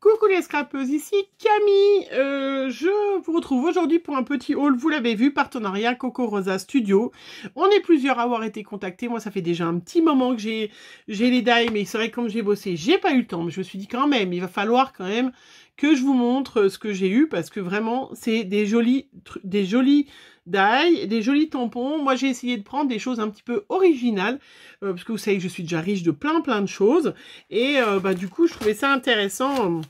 Coucou les scrapeuses, ici Camille, je vous retrouve aujourd'hui pour un petit haul, vous l'avez vu, partenariat Coco Rosa Studio. On est plusieurs à avoir été contactés, moi ça fait déjà un petit moment que j'ai les die, mais c'est vrai que comme j'ai bossé, j'ai pas eu le temps, mais je me suis dit quand même, il va falloir quand même que je vous montre ce que j'ai eu, parce que vraiment c'est des jolis die, des jolis tampons. Moi j'ai essayé de prendre des choses un petit peu originales, parce que vous savez que je suis déjà riche de plein de choses, et du coup je trouvais ça intéressant.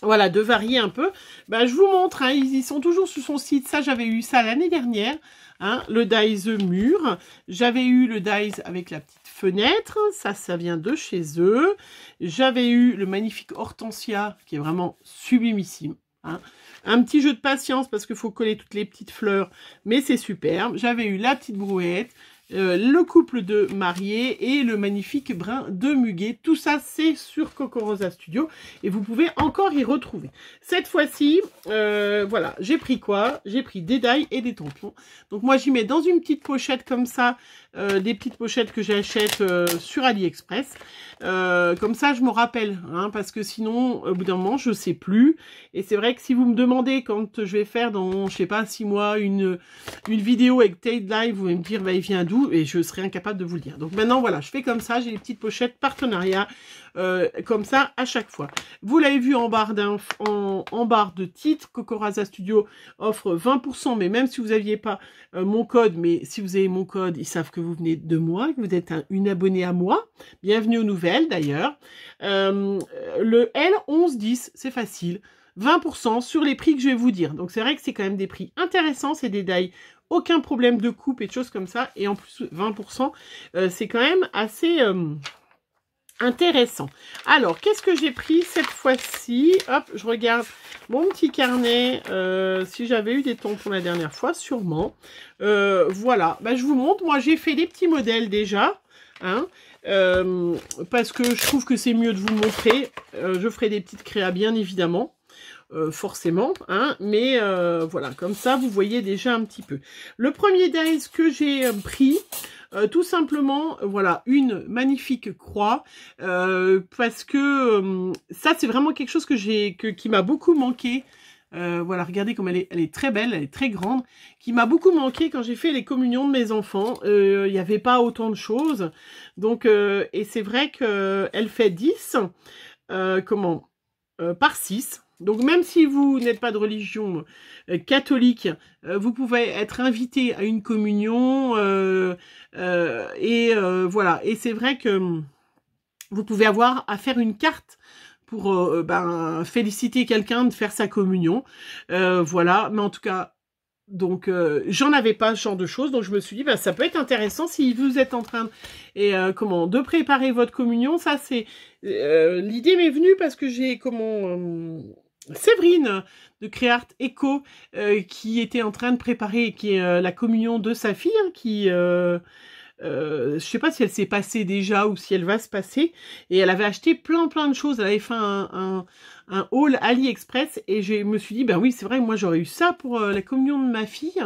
Voilà, de varier un peu. Je vous montre, hein, ils sont toujours sur son site. Ça, j'avais eu ça l'année dernière. Hein, le dies mur. J'avais eu le dies avec la petite fenêtre. Ça vient de chez eux. J'avais eu le magnifique Hortensia, qui est vraiment sublimissime. Hein. Un petit jeu de patience, parce qu'il faut coller toutes les petites fleurs, mais c'est superbe. J'avais eu la petite brouette. Le couple de mariés et le magnifique brin de muguet. Tout ça, c'est sur Coco Rosa Studio et vous pouvez encore y retrouver. Cette fois-ci, voilà, j'ai pris quoi? J'ai pris des die et des tampons. Donc moi, j'y mets dans une petite pochette comme ça, des petites pochettes que j'achète sur AliExpress. Comme ça, je me rappelle, hein, parce que sinon, au bout d'un moment, je sais plus. Et c'est vrai que si vous me demandez quand je vais faire dans, je sais pas, 6 mois, une vidéo avec Tate Live, vous allez me dire, il vient d'où? Et je serai incapable de vous le dire. Donc maintenant, voilà, je fais comme ça, j'ai les petites pochettes partenariat, comme ça, à chaque fois. Vous l'avez vu en barre de titre, Coco Rosa Studio offre 20%, mais même si vous n'aviez pas mon code, mais si vous avez mon code, ils savent que vous venez de moi, que vous êtes une abonnée à moi. Bienvenue aux nouvelles, d'ailleurs. Le L1110, c'est facile. 20% sur les prix que je vais vous dire. Donc c'est vrai que c'est quand même des prix intéressants, c'est des die, aucun problème de coupe et de choses comme ça. Et en plus 20%, c'est quand même assez intéressant. Alors, qu'est-ce que j'ai pris cette fois-ci? Hop, je regarde mon petit carnet. Si j'avais eu des tampons la dernière fois, sûrement. Voilà, je vous montre. Moi, j'ai fait des petits modèles déjà. Hein, parce que je trouve que c'est mieux de vous montrer. Je ferai des petites créas, bien évidemment. Forcément, hein, mais voilà, comme ça vous voyez déjà un petit peu. Le premier dies que j'ai pris, tout simplement, voilà, une magnifique croix, parce que ça c'est vraiment quelque chose qui m'a beaucoup manqué. Voilà, regardez comme elle est très belle, elle est très grande, qui m'a beaucoup manqué quand j'ai fait les communions de mes enfants. Il n'y avait pas autant de choses, donc et c'est vrai que elle fait 10 par 6. Donc même si vous n'êtes pas de religion catholique, vous pouvez être invité à une communion voilà. Et c'est vrai que vous pouvez avoir à faire une carte pour féliciter quelqu'un de faire sa communion. Voilà, mais en tout cas, donc j'en avais pas ce genre de choses, donc je me suis dit ça peut être intéressant si vous êtes en train de préparer votre communion. Ça c'est l'idée m'est venue parce que j'ai Séverine de Créart Eco qui était en train de préparer la communion de sa fille, je sais pas si elle s'est passée déjà ou si elle va se passer, et elle avait acheté plein de choses. Elle avait fait un haul AliExpress et je me suis dit oui c'est vrai, moi j'aurais eu ça pour la communion de ma fille,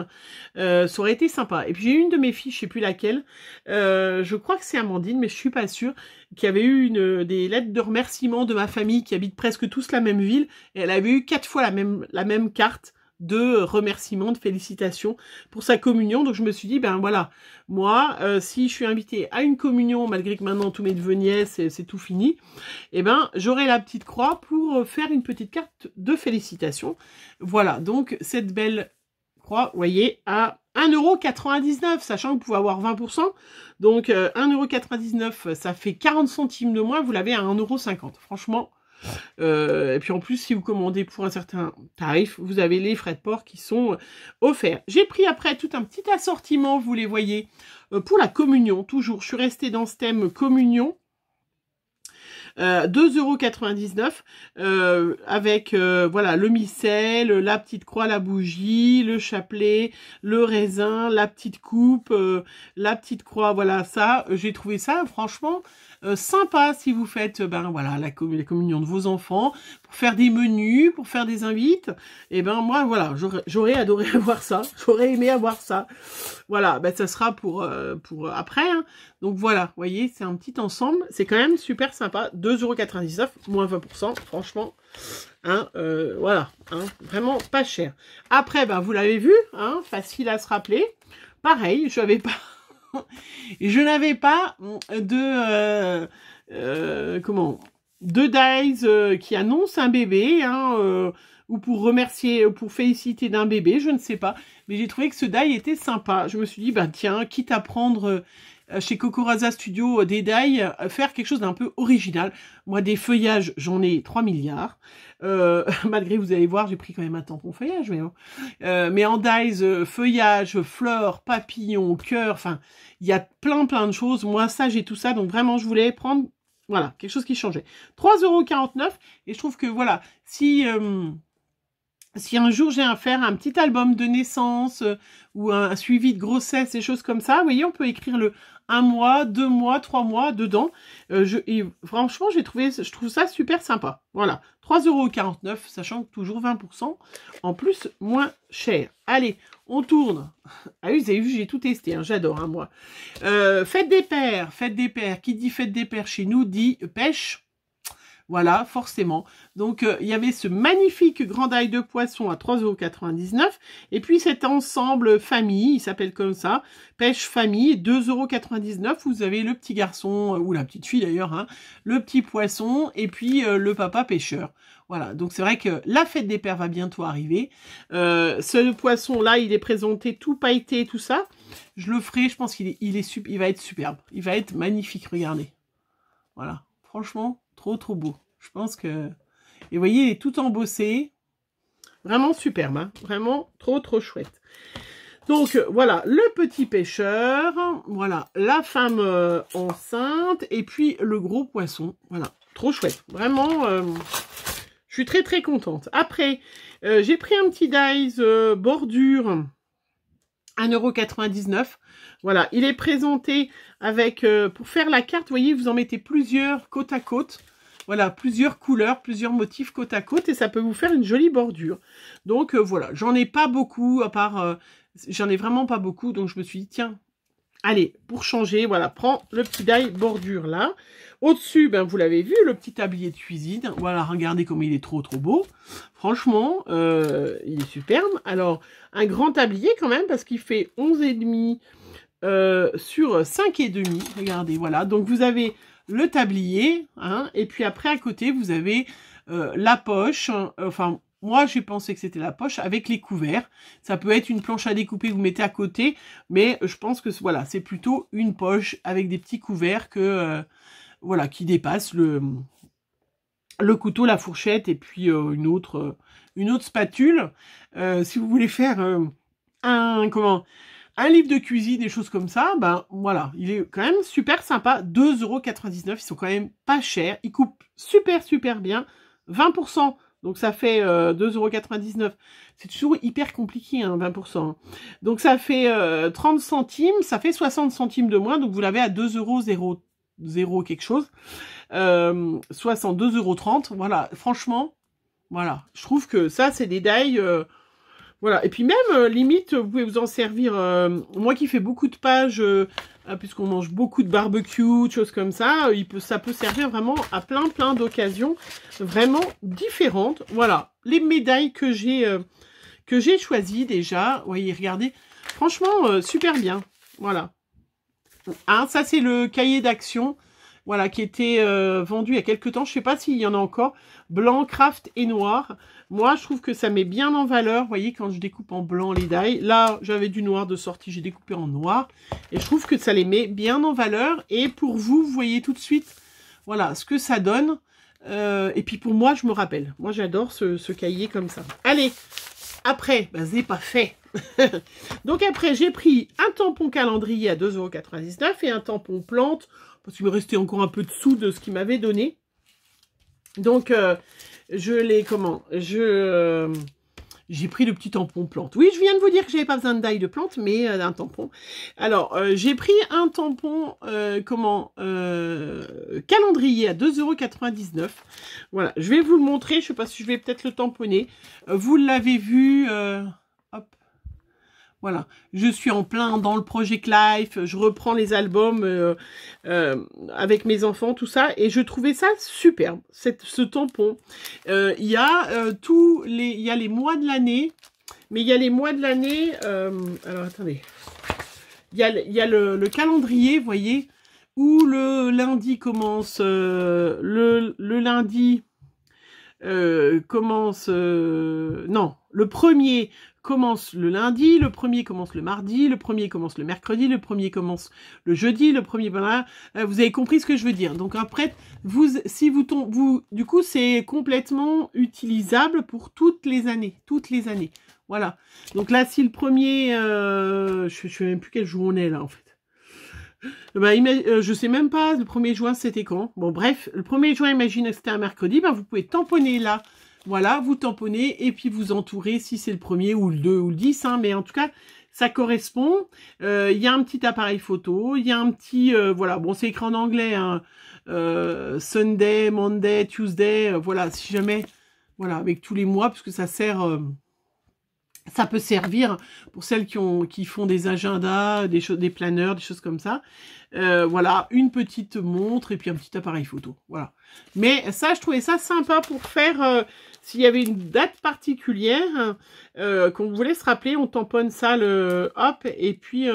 ça aurait été sympa. Et puis j'ai eu une de mes filles, je sais plus laquelle, je crois que c'est Amandine mais je suis pas sûre, qui avait eu des lettres de remerciement de ma famille qui habite presque tous la même ville, et elle avait eu 4 fois la même carte de remerciements, de félicitations pour sa communion. Donc je me suis dit, voilà, moi, si je suis invitée à une communion, malgré que maintenant tous mes neveux nièces, c'est tout fini, j'aurai la petite croix pour faire une petite carte de félicitations. Voilà, donc cette belle croix, vous voyez, à 1,99 €, sachant que vous pouvez avoir 20%. Donc 1,99 €, ça fait 40 centimes de moins, vous l'avez à 1,50 €. Franchement, et puis en plus, si vous commandez pour un certain tarif, vous avez les frais de port qui sont offerts. J'ai pris après tout un petit assortiment, vous les voyez, pour la communion. Toujours, je suis restée dans ce thème communion. 2,99 € avec voilà, le missel, la petite croix, la bougie, le chapelet, le raisin, la petite coupe, la petite croix. Voilà, ça, j'ai trouvé ça franchement sympa si vous faites ben voilà la communion de vos enfants, pour faire des menus, pour faire des invites. Et ben moi voilà, j'aurais adoré avoir ça, j'aurais aimé avoir ça. Voilà, ben ça sera pour après. Hein. Donc voilà, vous voyez, c'est un petit ensemble, c'est quand même super sympa. 2,99 €, moins 20%, franchement. Hein, voilà, hein, vraiment pas cher. Après, ben vous l'avez vu, hein, facile à se rappeler. Pareil, je n'avais pas de dies qui annonce un bébé, hein, ou pour remercier, pour féliciter d'un bébé, je ne sais pas. Mais j'ai trouvé que ce die était sympa. Je me suis dit, bah tiens, quitte à prendre chez CocoRosa Studio des die, faire quelque chose d'un peu original. Moi, des feuillages, j'en ai 3 milliards. Malgré, vous allez voir, j'ai pris quand même un tampon feuillage, mais en dies, feuillage, fleurs, papillons, cœur, enfin, il y a plein de choses. Moi, ça, j'ai tout ça, donc vraiment, je voulais prendre, voilà, quelque chose qui changeait. 3,49 €, et je trouve que, voilà, si un jour j'ai à faire un petit album de naissance ou un suivi de grossesse, des choses comme ça, vous voyez, on peut écrire le 1 mois, 2 mois, 3 mois dedans. Et franchement, je trouve ça super sympa. Voilà, 3,49 €, sachant que toujours 20%, en plus, moins cher. Allez, on tourne. Ah oui, vous avez vu, j'ai tout testé, hein, j'adore, hein, moi. Fête des pères. Qui dit fête des pères chez nous dit pêche. Voilà, forcément. Donc, il y avait ce magnifique grand die de poisson à 3,99 €. Et puis, cet ensemble famille, il s'appelle comme ça, pêche famille, 2,99 €. Vous avez le petit garçon, ou la petite fille d'ailleurs, hein, le petit poisson, et puis le papa pêcheur. Voilà, donc c'est vrai que la fête des pères va bientôt arriver. Ce poisson-là, il est présenté tout pailleté, tout ça. Je le ferai, je pense qu'il il va être superbe. Il va être magnifique, regardez. Voilà, franchement, trop beau. Je pense que... Et vous voyez, il est tout embossé. Vraiment superbe, hein. Vraiment trop chouette. Donc, voilà, le petit pêcheur. Voilà, la femme enceinte. Et puis, le gros poisson. Voilà, trop chouette. Vraiment, je suis très contente. Après, j'ai pris un petit dies bordure. 1,99 €. Voilà, il est présenté avec, pour faire la carte, vous voyez, vous en mettez plusieurs côte à côte. Voilà, plusieurs couleurs, plusieurs motifs côte à côte, et ça peut vous faire une jolie bordure. Donc voilà, j'en ai pas beaucoup, à part, j'en ai vraiment pas beaucoup, donc je me suis dit, tiens, allez, pour changer, voilà, prends le petit die bordure là. Au-dessus, ben, vous l'avez vu, le petit tablier de cuisine. Voilà, regardez comme il est trop beau. Franchement, il est superbe. Alors, un grand tablier quand même, parce qu'il fait 11,5 sur 5,5. Regardez, voilà. Donc, vous avez le tablier, hein, et puis après, à côté, vous avez la poche. Enfin, moi, j'ai pensé que c'était la poche avec les couverts. Ça peut être une planche à découper que vous mettez à côté, mais je pense que voilà, c'est plutôt une poche avec des petits couverts que... voilà, qui dépasse le couteau, la fourchette et puis une autre spatule. Si vous voulez faire un livre de cuisine, des choses comme ça, ben voilà, il est quand même super sympa. 2,99 €, ils sont quand même pas chers. Ils coupent super bien. 20%, donc ça fait 2,99 €. C'est toujours hyper compliqué, hein, 20%. Donc ça fait 30 centimes, ça fait 60 centimes de moins, donc vous l'avez à 2,0 quelque chose, 62,30 €, voilà, franchement, voilà, je trouve que ça, c'est des die, voilà, et puis même, limite, vous pouvez vous en servir, moi qui fais beaucoup de pages, puisqu'on mange beaucoup de barbecue, de choses comme ça, ça peut servir vraiment à plein d'occasions, vraiment différentes, voilà, les médailles que j'ai choisies déjà, vous voyez, regardez, franchement, super bien, voilà. Hein, ça, c'est le cahier d'action, voilà, qui était vendu il y a quelques temps. Je sais pas s'il y en a encore. Blanc, craft et noir. Moi, je trouve que ça met bien en valeur. Vous voyez, quand je découpe en blanc les die. Là, j'avais du noir de sortie. J'ai découpé en noir. Et je trouve que ça les met bien en valeur. Et pour vous, vous voyez tout de suite, voilà, ce que ça donne. Et puis pour moi, je me rappelle. Moi, j'adore ce cahier comme ça. Allez, après, ben, c'est pas fait. Donc après, j'ai pris un tampon calendrier à 2,99 € et un tampon plante, parce qu'il me restait encore un peu de sous de ce qu'il m'avait donné. Donc, je l'ai, j'ai pris le petit tampon plante. Oui, je viens de vous dire que j'avais pas besoin de die de plante, mais d'un tampon. Alors, j'ai pris un tampon, calendrier à 2,99 €. Voilà, je vais vous le montrer. Je sais pas si je vais peut-être le tamponner. Vous l'avez vu. Hop. Voilà, je suis en plein dans le Project Life, je reprends les albums avec mes enfants, tout ça, et je trouvais ça superbe, ce tampon. Il y a il y a les mois de l'année, mais il y a les mois de l'année, alors attendez, il y a le calendrier, vous voyez, où le lundi commence, le lundi commence, non, le premier commence le lundi, le premier commence le mardi, le premier commence le mercredi, le premier commence le jeudi, le premier, voilà, vous avez compris ce que je veux dire. Donc après, du coup, c'est complètement utilisable pour toutes les années, voilà. Donc là, si le premier, je sais même plus quel jour on est là, en fait. Bah, je sais même pas, le 1er juin, c'était quand? Bon, bref, le 1er juin, imagine que c'était un mercredi, bah, vous pouvez tamponner là. Voilà, vous tamponnez et puis vous entourez si c'est le 1er ou le 2 ou le 10, hein, mais en tout cas, ça correspond. Il y a un petit appareil photo, il y a un petit, voilà, bon, c'est écrit en anglais, hein, Sunday, Monday, Tuesday, voilà, si jamais, voilà, avec tous les mois, parce que ça sert... ça peut servir pour celles qui font des agendas, des planeurs, des choses comme ça. Voilà, une petite montre et puis un petit appareil photo. Voilà. Mais ça, je trouvais ça sympa pour faire, s'il y avait une date particulière, qu'on voulait se rappeler, on tamponne ça, hop, et puis...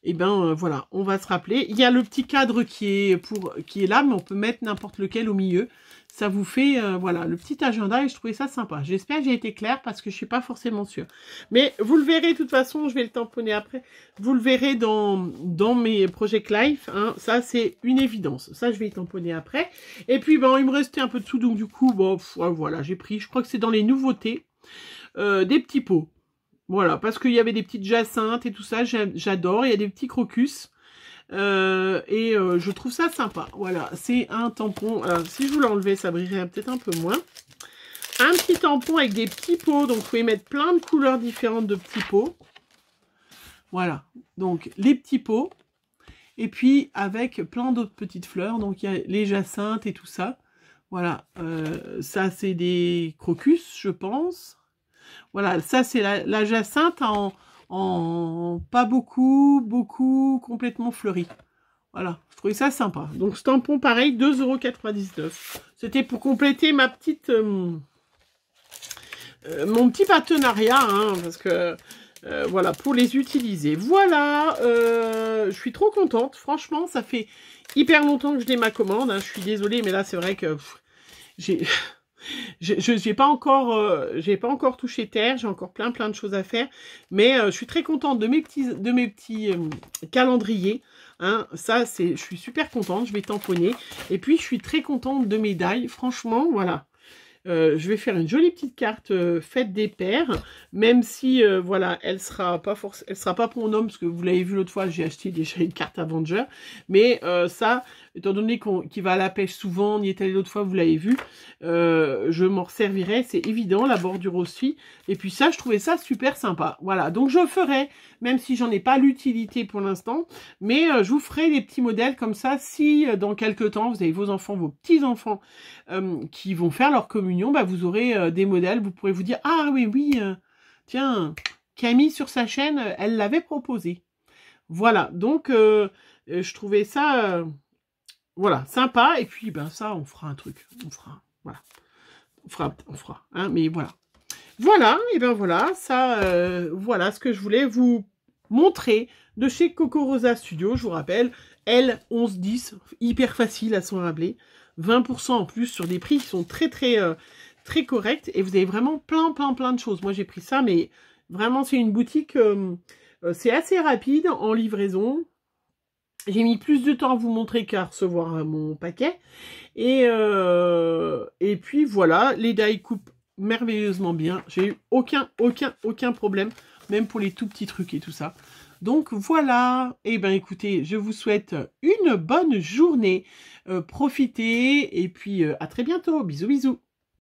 voilà, on va se rappeler. Il y a le petit cadre qui est là, mais on peut mettre n'importe lequel au milieu. Ça vous fait, voilà, le petit agenda et je trouvais ça sympa. J'espère que j'ai été claire parce que je suis pas forcément sûre. Mais vous le verrez, de toute façon, je vais le tamponner après. Vous le verrez dans mes Project Life. Hein. Ça, c'est une évidence. Ça, je vais le tamponner après. Et puis, bon, il me restait un peu de sous. Donc, du coup, bon, voilà, j'ai pris, je crois que c'est dans les nouveautés, des petits pots. Voilà, parce qu'il y avait des petites jacinthes et tout ça, j'adore. Il y a des petits crocus. Je trouve ça sympa. Voilà, c'est un tampon. Alors, si je vous l'enlevais, ça brillerait peut-être un peu moins. Un petit tampon avec des petits pots. Donc, vous pouvez mettre plein de couleurs différentes de petits pots. Voilà, donc les petits pots. Et puis, avec plein d'autres petites fleurs. Donc, il y a les jacinthes et tout ça. Voilà, ça, c'est des crocus, je pense. Voilà, ça c'est la jacinthe en pas beaucoup, complètement fleuri. Voilà, je trouvais ça sympa. Donc ce tampon pareil, 2,99 €. C'était pour compléter ma petite, mon petit partenariat, hein, parce que voilà, pour les utiliser. Voilà, je suis trop contente. Franchement, ça fait hyper longtemps que je l'ai ma commande. Hein, je suis désolée, mais là c'est vrai que j'ai... j'ai pas encore touché terre, j'ai encore plein de choses à faire, mais je suis très contente de mes petits calendriers, hein, ça je suis super contente, je vais tamponner, et puis je suis très contente de mes die, franchement, voilà. Je vais faire une jolie petite carte fête des pères, même si voilà, elle sera pas pour mon homme, parce que vous l'avez vu l'autre fois, j'ai acheté déjà une carte Avenger, mais ça, étant donné qu'il va à la pêche souvent, on y est allé l'autre fois, vous l'avez vu, je m'en servirai, c'est évident, la bordure aussi, et puis ça, je trouvais ça super sympa, voilà, donc je ferai, même si j'en ai pas l'utilité pour l'instant, mais je vous ferai des petits modèles comme ça, si dans quelques temps, vous avez vos enfants, vos petits-enfants, qui vont faire leur communion, bah, vous aurez des modèles, vous pourrez vous dire, ah oui, tiens, Camille sur sa chaîne, elle l'avait proposé. Voilà, donc je trouvais ça, voilà, sympa, et puis ben ça, on fera un truc, voilà, on fera, hein, mais voilà. Voilà, et ben voilà, ça, voilà ce que je voulais vous montrer de chez Coco Rosa Studio, je vous rappelle, L1110, hyper facile à s'en rappeler, 20% en plus sur des prix qui sont très corrects, et vous avez vraiment plein de choses. Moi j'ai pris ça, mais vraiment c'est une boutique, c'est assez rapide en livraison. J'ai mis plus de temps à vous montrer qu'à recevoir mon paquet, et puis voilà, les die coupent merveilleusement bien, j'ai eu aucun problème, même pour les tout petits trucs et tout ça. Donc voilà, et ben écoutez, je vous souhaite une bonne journée, profitez, et puis à très bientôt, bisous.